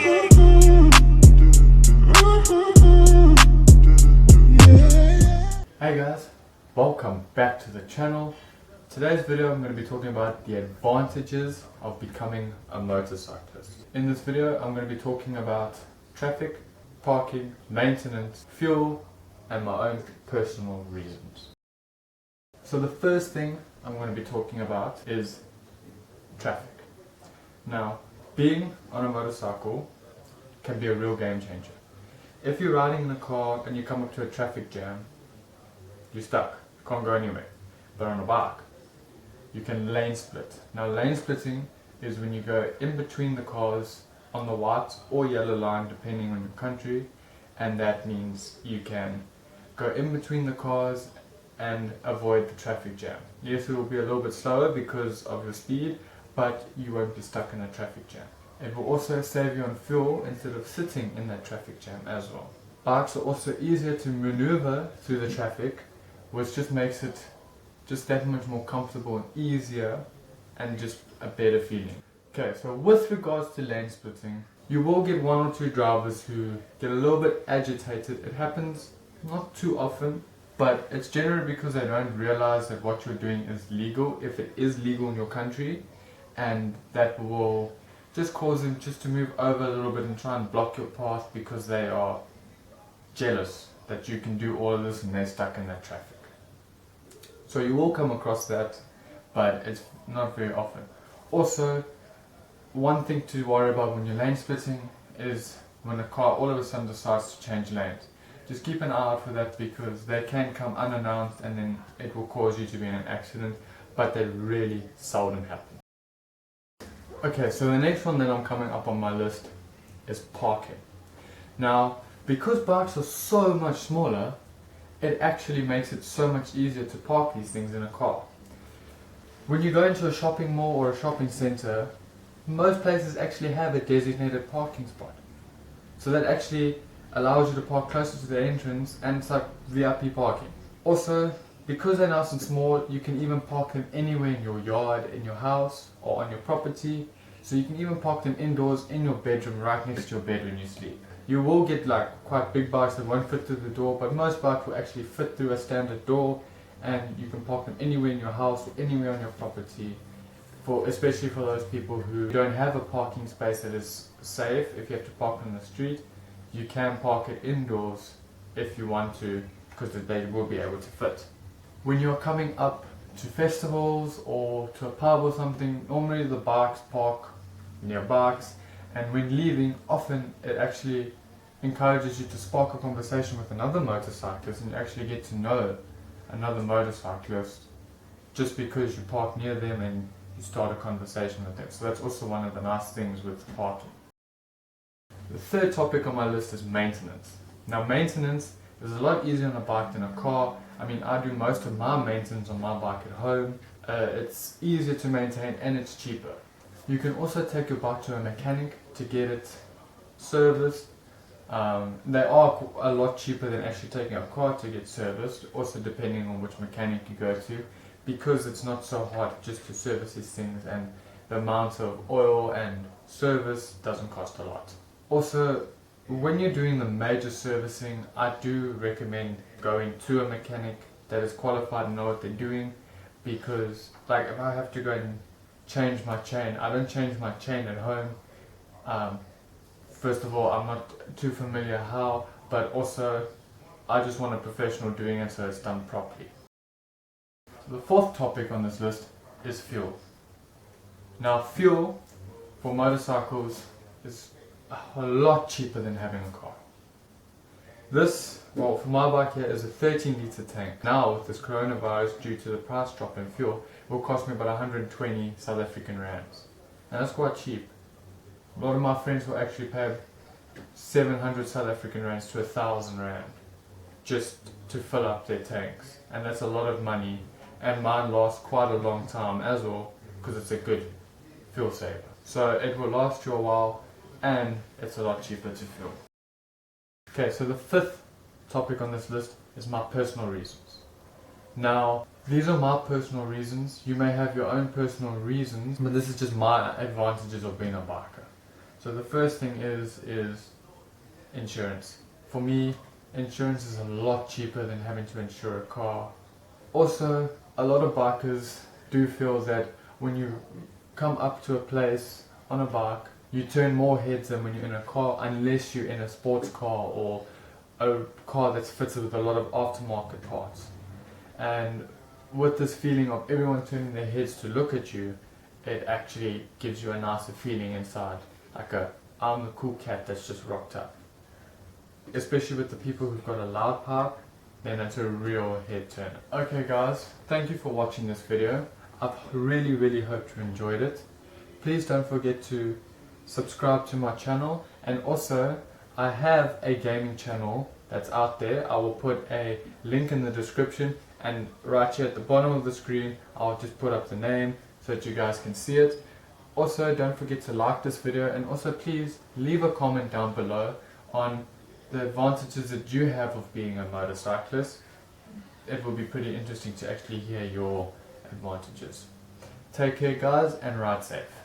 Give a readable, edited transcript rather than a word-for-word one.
Hey guys, welcome back to the channel. Today's video I'm going to be talking about the advantages of becoming a motorcyclist. In this video I'm going to be talking about traffic, parking, maintenance, fuel and my own personal reasons. So the first thing I'm going to be talking about is traffic. Now, being on a motorcycle can be a real game changer. If you're riding in a car and you come up to a traffic jam, you're stuck, you can't go anywhere. But on a bike, you can lane split. Now lane splitting is when you go in between the cars on the white or yellow line depending on your country, and that means you can go in between the cars and avoid the traffic jam. Yes, it will be a little bit slower because of your speed, but you won't be stuck in a traffic jam. It will also save you on fuel instead of sitting in that traffic jam as well. Bikes are also easier to maneuver through the traffic, which just makes it just that much more comfortable and easier and just a better feeling. Okay, so with regards to lane splitting, you will get one or two drivers who get a little bit agitated. It happens not too often, but it's generally because they don't realize that what you're doing is legal, if it is legal in your country, and that will just cause them just to move over a little bit and try and block your path because they are jealous that you can do all of this and they're stuck in that traffic. So you will come across that, but it's not very often. Also, one thing to worry about when you're lane splitting is when a car all of a sudden decides to change lanes. Just keep an eye out for that because they can come unannounced and then it will cause you to be in an accident, but they really seldom happen. Okay, so the next one that I'm coming up on my list is parking. Now, because bikes are so much smaller, it actually makes it so much easier to park these things in a car. When you go into a shopping mall or a shopping center, most places actually have a designated parking spot. So that actually allows you to park closer to the entrance and it's like VIP parking. Also, because they're nice and small, you can even park them anywhere in your yard, in your house or on your property. So you can even park them indoors in your bedroom right next to your bed when you sleep. You will get like quite big bikes that won't fit through the door, but most bikes will actually fit through a standard door and you can park them anywhere in your house or anywhere on your property, especially for those people who don't have a parking space that is safe. If you have to park on the street, you can park it indoors if you want to, because they will be able to fit. When you're coming up to festivals or to a pub or something, normally the bikes park near bikes, and when leaving, often it actually encourages you to spark a conversation with another motorcyclist and you actually get to know another motorcyclist just because you park near them and you start a conversation with them. So that's also one of the nice things with parking. The third topic on my list is maintenance. Now maintenance is a lot easier on a bike than a car. I mean, I do most of my maintenance on my bike at home. It's easier to maintain and it's cheaper. You can also take your bike to a mechanic to get it serviced. They are a lot cheaper than actually taking a car to get serviced, also depending on which mechanic you go to, because it's not so hard just to service these things and the amount of oil and service doesn't cost a lot. Also, when you're doing the major servicing, I do recommend going to a mechanic that is qualified and know what they're doing, because like if I have to go and change my chain, I don't change my chain at home. First of all, I'm not too familiar how, but also I just want a professional doing it so it's done properly. The fourth topic on this list is fuel. Now fuel for motorcycles is a lot cheaper than having a car. This, well, for my bike here, is a 13-litre tank. Now with this coronavirus, due to the price drop in fuel, it will cost me about 120 South African rands. And that's quite cheap. A lot of my friends will actually pay 700 South African rands to 1,000 rand just to fill up their tanks. And that's a lot of money, and mine lasts quite a long time as well because it's a good fuel saver. So it will last you a while and it's a lot cheaper to fuel. Okay, so the fifth topic on this list is my personal reasons. Now, these are my personal reasons. You may have your own personal reasons, but this is just my advantages of being a biker. So the first thing is insurance. For me, insurance is a lot cheaper than having to insure a car. Also, a lot of bikers do feel that when you come up to a place on a bike, you turn more heads than when you're in a car, unless you're in a sports car or a car that's fitted with a lot of aftermarket parts. And with this feeling of everyone turning their heads to look at you, it actually gives you a nicer feeling inside, like I'm the cool cat that's just rocked up. Especially with the people who've got a loud pipe, then that's a real head turner. Okay guys, thank you for watching this video. I really hope you enjoyed it. Please don't forget to subscribe to my channel, and also I have a gaming channel that's out there. I will put a link in the description, and right here at the bottom of the screen I'll just put up the name so that you guys can see it. Also, don't forget to like this video, and also please leave a comment down below on the advantages that you have of being a motorcyclist. It will be pretty interesting to actually hear your advantages. Take care guys, and ride safe.